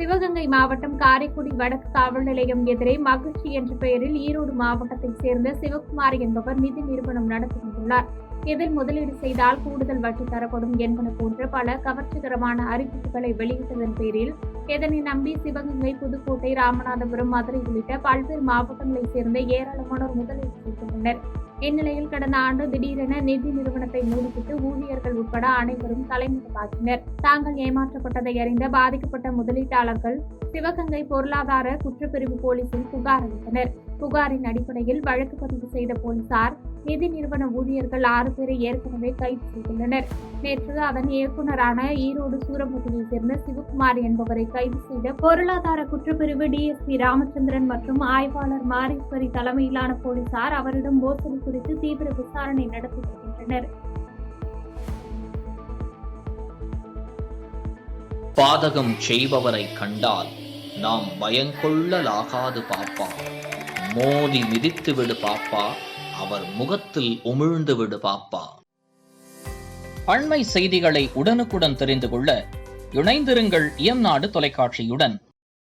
சிவகங்கை மாவட்டம் காரைக்குடி வடக்கு காவல் நிலையம் எதிரே மகிழ்ச்சி என்ற பெயரில் ஈரோடு மாவட்டத்தைச் சேர்ந்த சிவகுமார் என்பவர் நிதி நிறுவனம் நடத்தி வந்துள்ளார். இதில் முதலீடு செய்தால் கூடுதல் வட்டி தரப்படும் என்பன போன்ற பல கவர்ச்சிகரமான அறிவிப்புகளை வெளியிட்டதன் பேரில் இதனை நம்பி சிவகங்கை, புதுக்கோட்டை, ராமநாதபுரம், மதுரை உள்ளிட்ட பல்வேறு மாவட்டங்களைச் சேர்ந்த ஏராளமானோர் முதலீடு செய்துள்ளனர். இந்நிலையில் கடந்த ஆண்டு திடீரென நிதி நிறுவனத்தை மூடிவிட்டு ஊழியர்கள் உட்பட அனைவரும் தலைமுறையாகினர். தாங்கள் ஏமாற்றப்பட்டதை அறிந்த பாதிக்கப்பட்ட முதலீட்டாளர்கள் சிவகங்கை பொருளாதார குற்றப்பிரிவு போலீசில் புகார் அளித்தனர். புகாரின் அடிப்படையில் வழக்கு பதிவு செய்த போலீசார் நிதி நிறுவன ஊழியர்கள் 6 பேரை ஏற்கனவே கைது செய்துள்ளனர். நேற்று அதன் இயக்குநரான ஈரோடு சூரம்பட்டியைச் சேர்ந்த சிவகுமார் என்பவரை கைது செய்த பொருளாதார குற்றப்பிரிவு டிஎஸ்பி ராமச்சந்திரன் மற்றும் ஆய்வாளர் மாரீஸ்வரி தலைமையிலான போலீசார் அவரிடம் மோசடி குறித்து தீவிர விசாரணை நடத்தி வருகின்றனர். பாதகம் செய்பவரை கண்டால் நாம் பயங்கொள்ளலாகாது பாப்பா, மோதி மிதித்து விடு பாப்பா, அவர் முகத்தில் உமிழ்ந்து விடு பாப்பா. அண்மை செய்திகளை உடனுக்குடன் தெரிந்து கொள்ள இணைந்திருங்கள் எம் நாடு தொலைக்காட்சியுடன்.